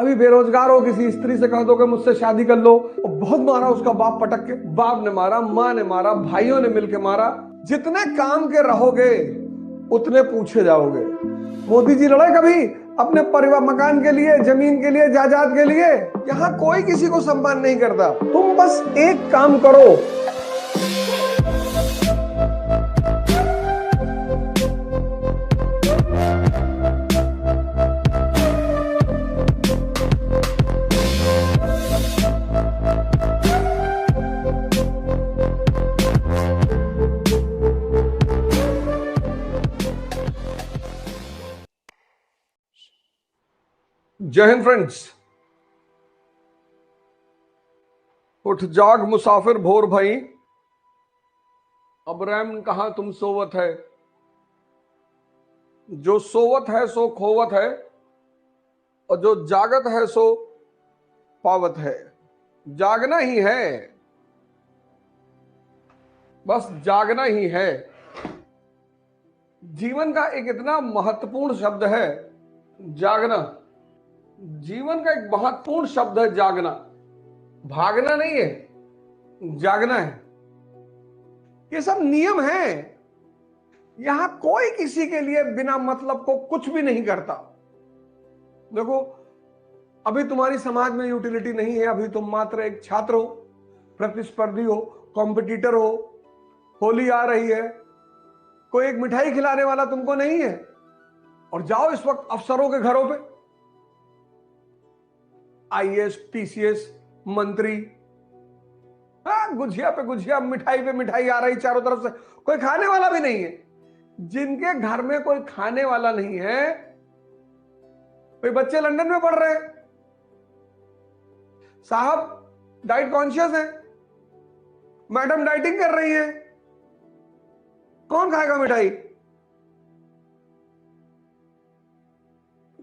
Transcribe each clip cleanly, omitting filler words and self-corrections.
अभी बेरोजगार हो, किसी स्त्री से कह दो कि मुझसे शादी कर लो, और बहुत मारा उसका बाप पटक के, बाप ने मारा, माँ ने मारा, भाइयों ने मिलकर मारा। जितने काम के रहोगे उतने पूछे जाओगे। मोदी जी लड़े कभी अपने परिवार, मकान के लिए, जमीन के लिए, जायदाद के लिए? यहाँ कोई किसी को सम्मान नहीं करता। तुम बस एक काम करो। जय हिंद फ्रेंड्स। उठ जाग मुसाफिर भोर भई, अब रैम कहां तुम सोवत है। जो सोवत है सो खोवत है, और जो जागत है सो पावत है। जागना ही है, बस जागना ही है। जीवन का एक इतना महत्वपूर्ण शब्द है जागना। जीवन का एक महत्वपूर्ण शब्द है जागना। भागना नहीं है, जागना है। ये सब नियम है। यहां कोई किसी के लिए बिना मतलब को कुछ भी नहीं करता। देखो, अभी तुम्हारी समाज में यूटिलिटी नहीं है। अभी तुम मात्र एक छात्र हो, प्रतिस्पर्धी हो, कॉम्पिटिटर हो। होली आ रही है, कोई एक मिठाई खिलाने वाला तुमको नहीं है, और जाओ इस वक्त अफसरों के घरों पे। आईएएस, पीसीएस, मंत्री, गुझिया पे गुझिया, मिठाई पे मिठाई आ रही चारों तरफ से। कोई खाने वाला भी नहीं है। जिनके घर में कोई खाने वाला नहीं है, कोई बच्चे लंदन में पढ़ रहे हैं, साहब डाइट कॉन्शियस है, मैडम डाइटिंग कर रही है, कौन खाएगा मिठाई?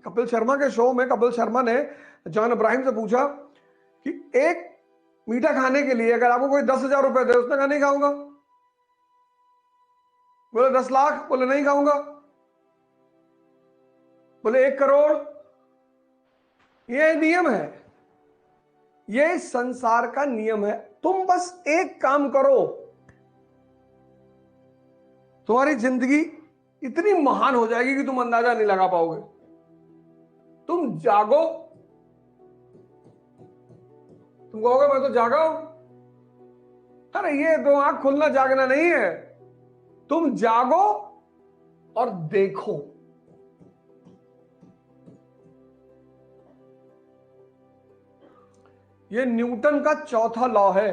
कपिल शर्मा के शो में कपिल शर्मा ने जॉन अब्राहम से पूछा कि एक मीठा खाने के लिए अगर आपको कोई 10,000 रुपए दे, उसने कहा नहीं खाऊंगा। बोले 10 लाख, बोले नहीं खाऊंगा। बोले 1 करोड़। ये नियम है, ये संसार का नियम है। तुम बस एक काम करो, तुम्हारी जिंदगी इतनी महान हो जाएगी कि तुम अंदाजा नहीं लगा पाओगे। तुम जागो, तुम कहोगे मैं तो जागा हूं। अरे ये दो आंख खुलना जागना नहीं है। तुम जागो और देखो। ये न्यूटन का चौथा लॉ है।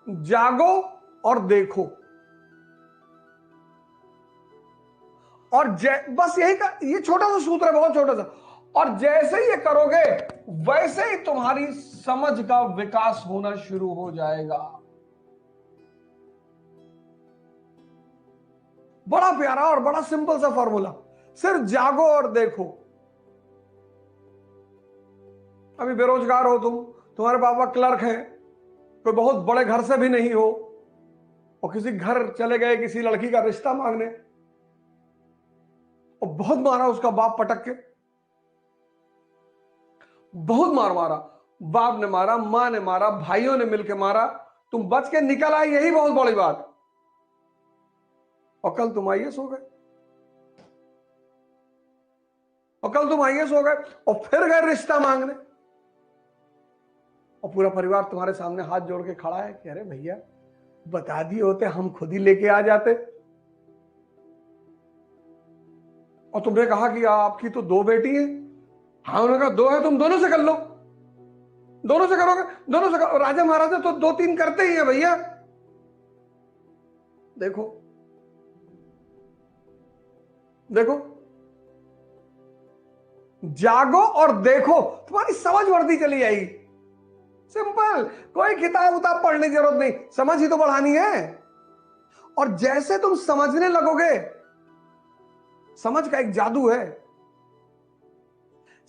जागो और देखो। और बस यही का, ये छोटा सा सूत्र है, बहुत छोटा सा। और जैसे ही ये करोगे, वैसे ही तुम्हारी समझ का विकास होना शुरू हो जाएगा। बड़ा प्यारा और बड़ा सिंपल सा फॉर्मूला, सिर्फ जागो और देखो। अभी बेरोजगार हो तुम, तुम्हारे पापा क्लर्क हैं, कोई बहुत बड़े घर से भी नहीं हो, और किसी घर चले गए किसी लड़की का रिश्ता मांगने, और बहुत मारा उसका बाप पटक के, बहुत मारा, बाप ने मारा, माँ ने मारा, भाइयों ने मिलकर मारा। तुम बच के निकल आए, यही बहुत बड़ी बात। और कल तुम आईएएस हो गए, और कल तुम आईएएस हो गए, और फिर गए रिश्ता मांगने, और पूरा परिवार तुम्हारे सामने हाथ जोड़ के खड़ा है कि अरे भैया बता दिए होते, हम खुद ही लेके आ जाते। और तुमने कहा कि आपकी तो 2 बेटी है। हाँ, उन्होंने कहा 2 है, तुम दोनों से कर लो, दोनों से करोगे, दोनों से करो। राजा महाराजा तो 2-3 करते ही है भैया। देखो देखो, जागो और देखो, तुम्हारी समझ बढ़ती चली जाएगी। सिंपल, कोई किताब उताब पढ़ने की जरूरत नहीं, समझ ही तो बढ़ानी है। और जैसे तुम समझने लगोगे, समझ का एक जादू है,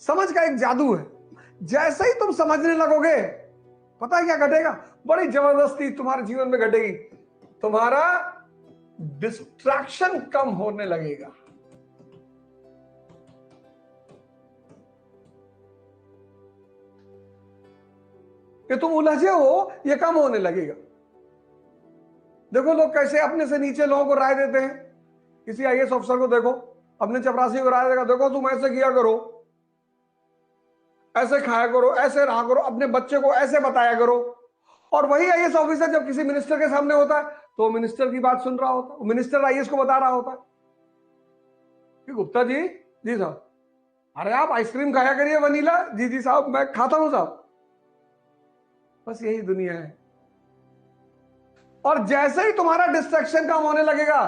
समझ का एक जादू है। जैसे ही तुम समझने लगोगे, पता है क्या घटेगा? बड़ी जबरदस्ती तुम्हारे जीवन में घटेगी। तुम्हारा डिस्ट्रैक्शन कम होने लगेगा। कि तुम उलझे हो, ये कम होने लगेगा। देखो लोग कैसे अपने से नीचे लोगों को राय देते हैं। किसी आईएएस ऑफिसर को देखो, अपने चपरासी को राय देगा, देखो तुम ऐसे किया करो, ऐसे खाया करो, ऐसे रहा करो, अपने बच्चे को ऐसे बताया करो। और वही आईएएस ऑफिसर जब किसी मिनिस्टर के सामने होता है तो मिनिस्टर की बात सुन रहा होता है, मिनिस्टर आईएएस को बता रहा होता है कि गुप्ता जी, जी साहब, अरे आप आइसक्रीम खाया करिए वनीला, जी जी साहब मैं खाता हूं साहब। बस यही दुनिया है। और जैसे ही तुम्हारा डिस्ट्रैक्शन कम होने लगेगा,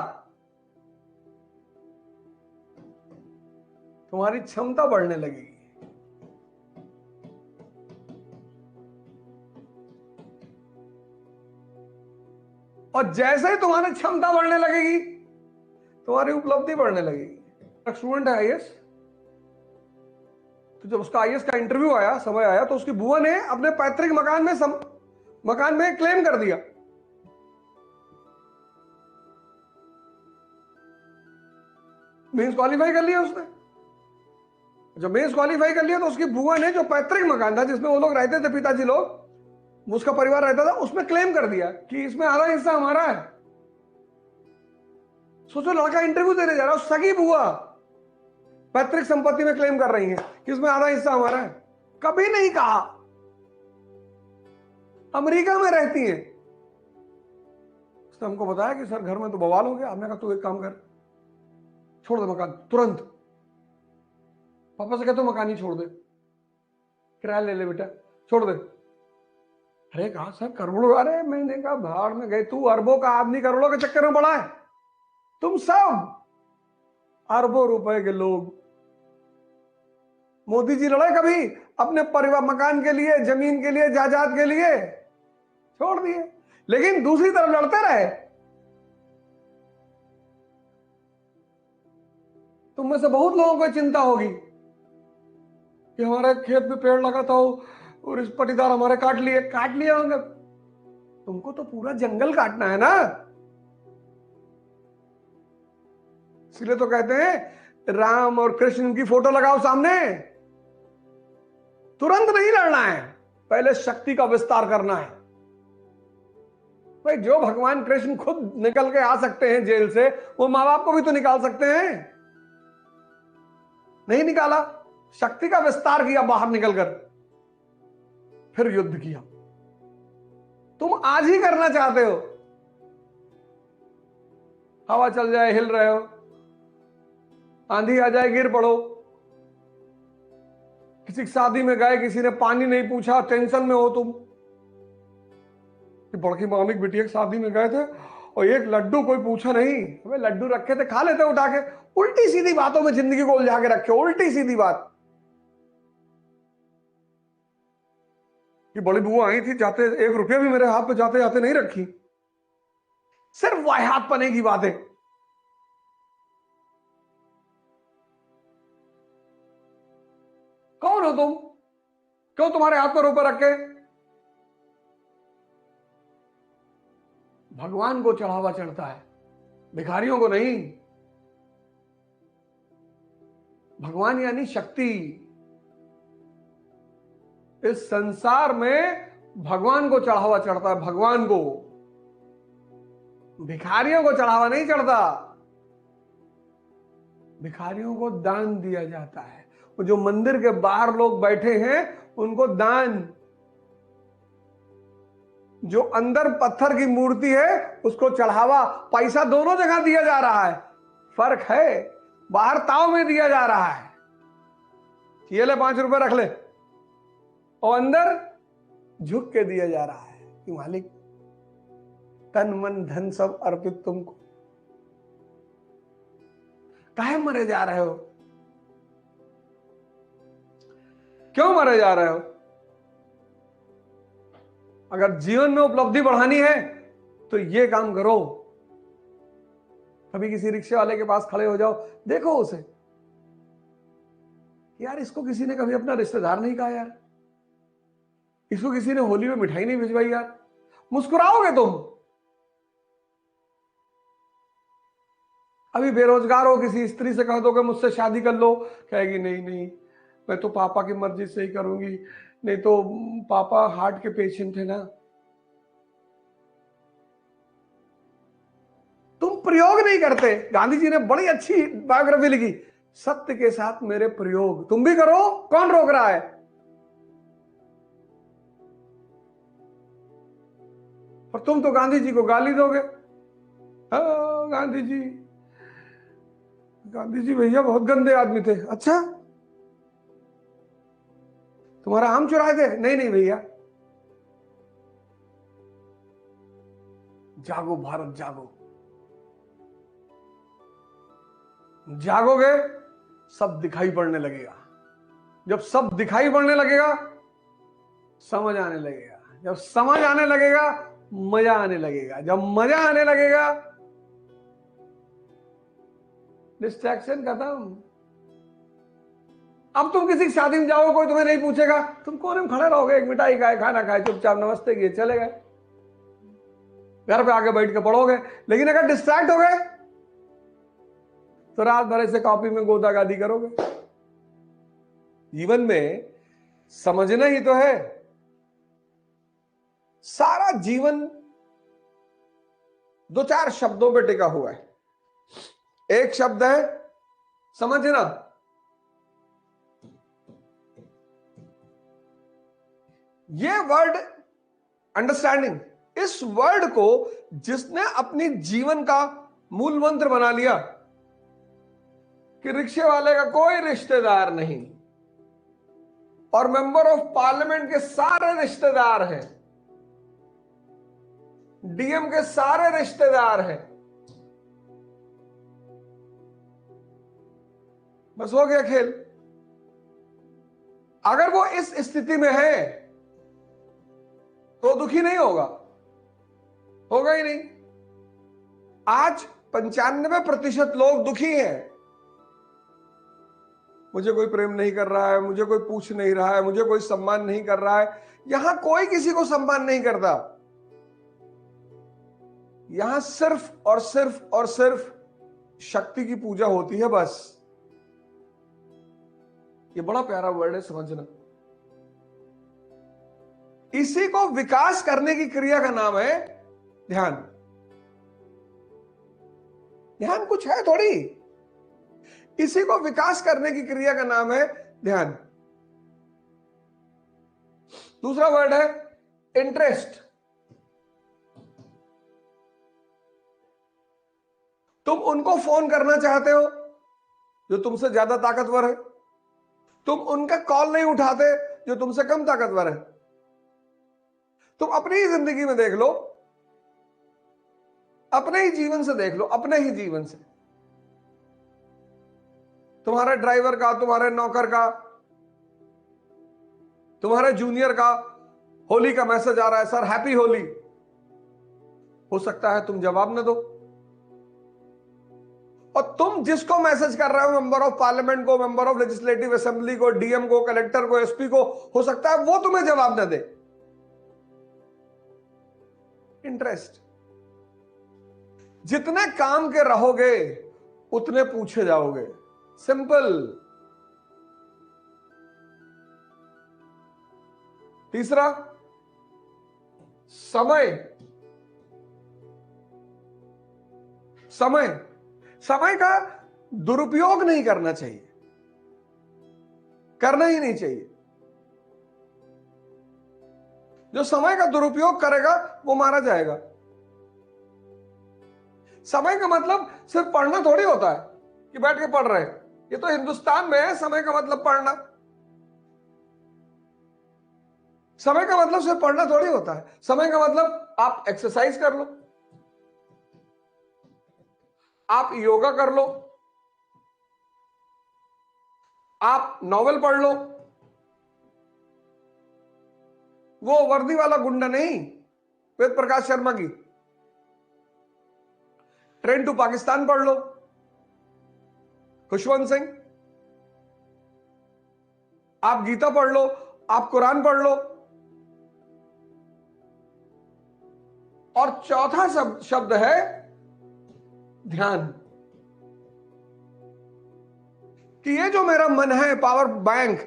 तुम्हारी क्षमता बढ़ने लगेगी। और जैसे ही तुम्हारी क्षमता बढ़ने लगेगी, तुम्हारी उपलब्धि बढ़ने लगेगी। एक स्टूडेंट है आईएएस, तो जब उसका आईएएस का इंटरव्यू आया, समय आया, तो उसकी बुआ ने अपने पैतृक मकान में क्लेम कर दिया। मेंस क्वालिफाई कर लिया उसने। जब मेंस क्वालिफाई कर लिया तो उसकी बुआ ने जो पैतृक मकान था जिसमें वो लोग रहते थे, पिताजी लोग, उसका परिवार रहता था, उसमें क्लेम कर दिया कि इसमें आधा हिस्सा हमारा है। सोचो, लड़का इंटरव्यू देने जा रहा है, सगी बुआ पैतृक संपत्ति में क्लेम कर रही है कि इसमें आधा हिस्सा हमारा है। कभी नहीं कहा। अमेरिका में रहती है। उसने हमको बताया कि सर घर में तो बवाल हो गया। हमने कहा तू एक काम कर, छोड़ दे मकान तुरंत। पापा से कहते मकान ही छोड़ दे, किराया ले ले बेटा, छोड़ दे। अरे कहा सर करोड़ों, अरे मैंने कहा भाड़ में गए, तू अरबों का आदमी करोड़ों के चक्कर में पड़ा है। तुम सब अरबों रुपए के लोग। मोदी जी लड़े कभी अपने परिवार, मकान के लिए, जमीन के लिए, जायदाद के लिए? छोड़ दिए। लेकिन दूसरी तरफ लड़ते रहे। तुम में से बहुत लोगों को चिंता होगी कि हमारे खेत में पेड़ लगा था और इस पटीदार हमारे काट लिए होंगे। तुमको तो पूरा जंगल काटना है ना। इसलिए तो कहते हैं राम और कृष्ण की फोटो लगाओ सामने। तुरंत नहीं लड़ना है, पहले शक्ति का विस्तार करना है। भाई जो भगवान कृष्ण खुद निकल के आ सकते हैं जेल से, वो मां बाप को भी तो निकाल सकते हैं। नहीं निकाला, शक्ति का विस्तार किया बाहर निकलकर, फिर युद्ध किया। तुम आज ही करना चाहते हो, हवा चल जाए हिल रहे हो, आंधी आ जाए गिर पड़ो। किसी की शादी में गए, किसी ने पानी नहीं पूछा, टेंशन में हो तुम। बड़की मामी की बिटिया की शादी में गए थे और एक लड्डू कोई पूछा नहीं, हमें लड्डू रखे थे, खा लेते उठा के। उल्टी सीधी बातों में जिंदगी को उलझा के रखे, उल्टी सीधी बात। कि बड़ी बुआ आई थी, जाते 1 रुपया भी मेरे हाथ पे जाते जाते नहीं रखी। सिर्फ वाहियात पने की बातें। कौन हो तुम? क्यों तुम्हारे हाथ पर ऊपर रखे? भगवान को चढ़ावा चढ़ता है, भिखारियों को नहीं। भगवान यानी शक्ति। इस संसार में भगवान को चढ़ावा चढ़ता है, भगवान को। भिखारियों को चढ़ावा नहीं चढ़ता। भिखारियों को दान दिया जाता है। वो जो मंदिर के बाहर लोग बैठे हैं उनको दान, जो अंदर पत्थर की मूर्ति है उसको चढ़ावा। पैसा दोनों जगह दिया जा रहा है, फर्क है, बाहर ताव में दिया जा रहा है, ये ले 5 रुपए रख ले, और अंदर झुक के दिया जा रहा है कि मालिक तन मन धन सब अर्पित तुमको। काहे मरे जा रहे हो? क्यों मरे जा रहे हो? अगर जीवन में उपलब्धि बढ़ानी है तो ये काम करो। कभी किसी रिक्शे वाले के पास खड़े हो जाओ, देखो उसे, यार इसको किसी ने कभी अपना रिश्तेदार नहीं कहा, यार इसको किसी ने होली में मिठाई नहीं भिजवाई, यार मुस्कुराओगे तुम। अभी बेरोजगार हो, किसी स्त्री से कह दो कि मुझसे शादी कर लो, कहेगी नहीं नहीं मैं तो पापा की मर्जी से ही करूंगी, नहीं तो पापा हार्ट के पेशेंट थे ना। तुम प्रयोग नहीं करते। गांधी जी ने बड़ी अच्छी बायोग्राफी लिखी, सत्य के साथ मेरे प्रयोग। तुम भी करो, कौन रोक रहा है? और तुम तो गांधी जी को गाली दोगे। हाँ, गांधी जी, गांधी जी भैया बहुत गंदे आदमी थे। अच्छा, तुम्हारा आम चुराए थे? नहीं नहीं भैया। जागो भारत जागो। जागोगे, सब दिखाई पड़ने लगेगा। जब सब दिखाई पड़ने लगेगा, समझ आने लगेगा। जब समझ आने लगेगा, मजा आने लगेगा। जब मजा आने लगेगा, डिस्ट्रैक्शन खत्म। अब तुम किसी शादी में जाओ, कोई तुम्हें नहीं पूछेगा, तुम कोने में खड़े रहोगे, एक मिठाई खाए, खाना खाए, चुपचाप नमस्ते किए चले गए, घर पे आके बैठ के पढ़ोगे। लेकिन अगर डिस्ट्रैक्ट हो गए तो रात भर से कॉपी में गोदागादी करोगे। जीवन में समझना ही तो है। सारा जीवन दो चार शब्दों पे टिका हुआ है। एक शब्द है समझना, ये वर्ड अंडरस्टैंडिंग, इस वर्ड को जिसने अपनी जीवन का मूल मंत्र बना लिया कि रिक्शे वाले का कोई रिश्तेदार नहीं और मेंबर ऑफ पार्लियामेंट के सारे रिश्तेदार हैं, डीएम के सारे रिश्तेदार हैं, बस हो गया खेल। अगर वो इस स्थिति में है तो दुखी नहीं होगा, होगा ही नहीं। आज 95% लोग दुखी हैं। मुझे कोई प्रेम नहीं कर रहा है, मुझे कोई पूछ नहीं रहा है, मुझे कोई सम्मान नहीं कर रहा है। यहां कोई किसी को सम्मान नहीं करता। यहां सिर्फ और सिर्फ और सिर्फ शक्ति की पूजा होती है, बस। ये बड़ा प्यारा वर्ड है, समझना। इसी को विकास करने की क्रिया का नाम है ध्यान। ध्यान कुछ है थोड़ी, इसी को विकास करने की क्रिया का नाम है ध्यान। दूसरा वर्ड है इंटरेस्ट। तुम उनको फोन करना चाहते हो जो तुमसे ज्यादा ताकतवर है, तुम उनका कॉल नहीं उठाते जो तुमसे कम ताकतवर है। तुम अपनी ही जिंदगी में देख लो, अपने ही जीवन से देख लो, अपने ही जीवन से। तुम्हारे ड्राइवर का, तुम्हारे नौकर का, तुम्हारे जूनियर का होली का मैसेज आ रहा है, सर हैप्पी होली। हो सकता है तुम जवाब न दो, और तुम जिसको मैसेज कर रहे हो, मेंबर ऑफ पार्लियामेंट को, मेंबर ऑफ लेजिस्लेटिव असेंबली को, डीएम को, कलेक्टर को, एसपी को, हो सकता है वो तुम्हें जवाब न दे। इंटरेस्ट। जितने काम के रहोगे उतने पूछे जाओगे, सिंपल। तीसरा समय। समय, समय का दुरुपयोग नहीं करना चाहिए, करना ही नहीं चाहिए। जो समय का दुरुपयोग करेगा वो मारा जाएगा। समय का मतलब सिर्फ पढ़ना थोड़ी होता है कि बैठ के पढ़ रहे हैं। ये तो हिंदुस्तान में है समय का मतलब पढ़ना। समय का मतलब सिर्फ पढ़ना थोड़ी होता है। समय का मतलब आप एक्सरसाइज कर लो, आप योगा कर लो, आप नॉवेल पढ़ लो। वो वर्दी वाला गुंडा नहीं, वेद प्रकाश शर्मा की ट्रेन टू पाकिस्तान पढ़ लो, खुशवंत सिंह। आप गीता पढ़ लो, आप कुरान पढ़ लो। और चौथा शब्द है ध्यान। कि ये जो मेरा मन है पावर बैंक,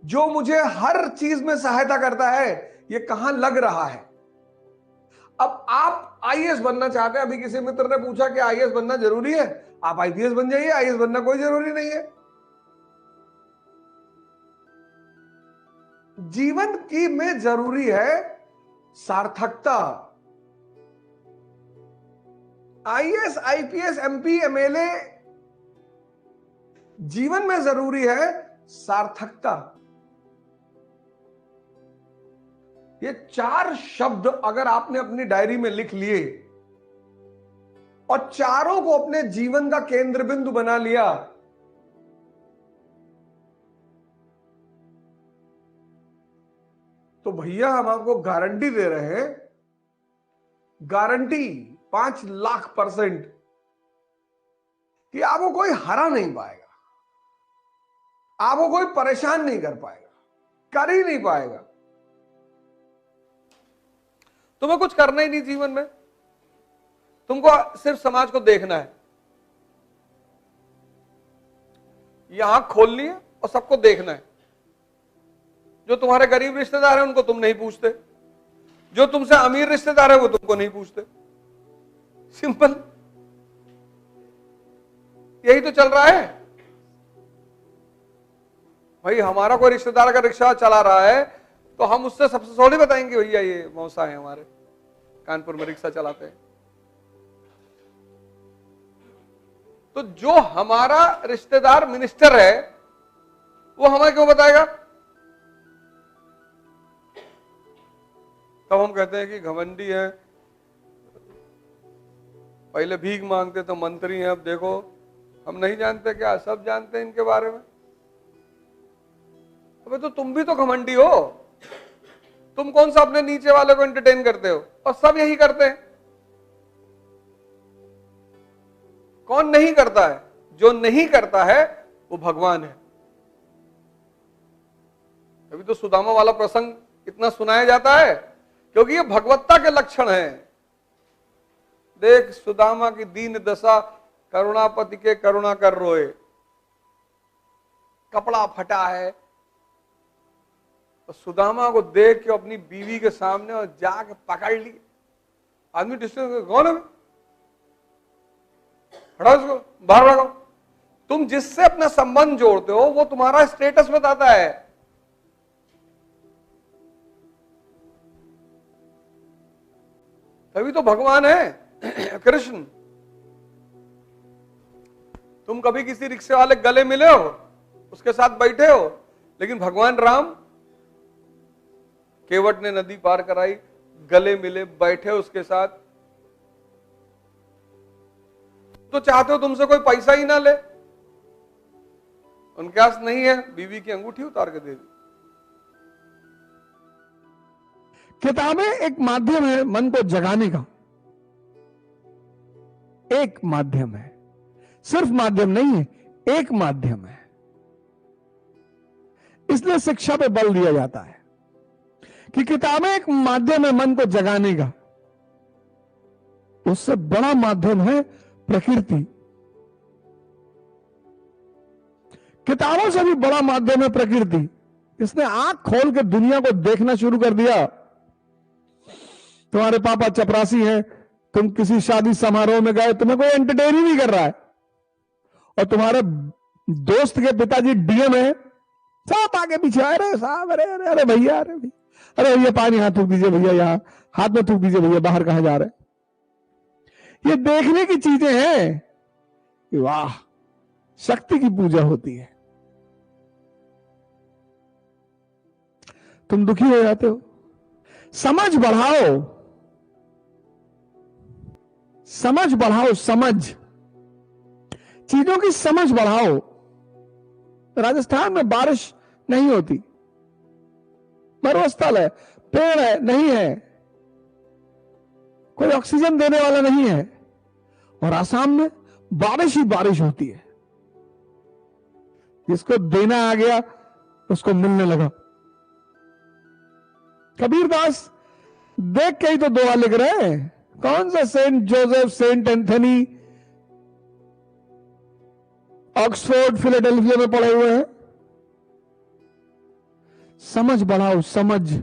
जो मुझे हर चीज में सहायता करता है, ये कहां लग रहा है। अब आप आईएएस बनना चाहते हैं, अभी किसी मित्र ने पूछा कि आईएएस बनना जरूरी है, आप आईपीएस बन जाइए, आईएएस बनना कोई जरूरी नहीं है। जीवन की में जरूरी है सार्थकता। आईएएस, आईपीएस, एमपी, एमएलए, जीवन में जरूरी है सार्थकता। ये 4 शब्द अगर आपने अपनी डायरी में लिख लिए और चारों को अपने जीवन का केंद्र बिंदु बना लिया, तो भैया हम आपको गारंटी दे रहे हैं, गारंटी 5,00,000% कि आपको कोई हरा नहीं पाएगा, आपको कोई परेशान नहीं कर पाएगा, कर ही नहीं पाएगा। तुम्हें कुछ करना ही नहीं जीवन में, तुमको सिर्फ समाज को देखना है, ये आंख खोलनी है और सबको देखना है। जो तुम्हारे गरीब रिश्तेदार हैं उनको तुम नहीं पूछते, जो तुमसे अमीर रिश्तेदार है वो तुमको नहीं पूछते। सिंपल, यही तो चल रहा है भाई। हमारा कोई रिश्तेदार अगर रिक्शा चला रहा है तो हम उससे सबसे थोड़ी बताएंगे भैया ये मौसा है हमारे कानपुर में रिक्शा चलाते हैं। तो जो हमारा रिश्तेदार मिनिस्टर है वो हमें क्यों बताएगा? तब हम कहते हैं कि घमंडी है, पहले भीख मांगते तो मंत्री हैं, अब देखो हम नहीं जानते क्या? सब जानते हैं इनके बारे में। अबे तो तुम भी तो घमंडी हो, तुम कौन सा अपने नीचे वाले को एंटरटेन करते हो? और सब यही करते हैं। कौन नहीं करता है? जो नहीं करता है वो भगवान है। अभी तो सुदामा वाला प्रसंग इतना सुनाया जाता है क्योंकि ये भगवत्ता के लक्षण हैं। देख सुदामा की दीन दशा, करुणापति के करुणा कर रोए, कपड़ा फटा है, सुदामा को देख के अपनी बीवी के सामने और जाके पकड़ ली। आदमी डिस्टर्ब, कौन है? हटाओ उसको, बाहर भागो। तुम जिससे अपना संबंध जोड़ते हो वो तुम्हारा स्टेटस बताता है। तभी तो भगवान है कृष्ण। तुम कभी किसी रिक्शे वाले गले मिले हो, उसके साथ बैठे हो, लेकिन भगवान राम केवट ने नदी पार कराई, गले मिले, बैठे उसके साथ। तो चाहते हो तुमसे कोई पैसा ही ना ले, उनके पास नहीं है, बीवी की अंगूठी उतार के दे दी। किताबें एक माध्यम है मन को जगाने का, एक माध्यम है, सिर्फ माध्यम नहीं है, एक माध्यम है। इसलिए शिक्षा पे बल दिया जाता है कि किताबें एक माध्यम है मन को जगाने का। उससे बड़ा माध्यम है प्रकृति। किताबों से भी बड़ा माध्यम है प्रकृति। इसने आंख खोल के दुनिया को देखना शुरू कर दिया। तुम्हारे पापा चपरासी हैं, तुम किसी शादी समारोह में गए, तुम्हें कोई एंटरटेन ही नहीं कर रहा है, और तुम्हारे दोस्त के पिताजी डीएम है, सब आगे पीछे आ रहे साहब, अरे अरे अरे भैया, अरे भैया, अरे भैया पानी हाथ थूक दीजिए भैया, यहां हाथ में थूक दीजिए भैया, बाहर कहां जा रहे हैं? ये देखने की चीजें हैं। वाह, शक्ति की पूजा होती है। तुम दुखी हो जाते हो, समझ बढ़ाओ, समझ बढ़ाओ, समझ, चीजों की समझ बढ़ाओ। राजस्थान में बारिश नहीं होती, मरुस्थल है, पेड़ है नहीं है, कोई ऑक्सीजन देने वाला नहीं है, और आसाम में बारिश ही बारिश होती है। जिसको देना आ गया उसको मिलने लगा। कबीरदास देख के ही तो दुआ लिख रहे हैं। कौन सा Saint Joseph, Saint Anthony Oxford Philadelphia में पढ़े हुए हैं? समझ बढ़ाओ, समझ।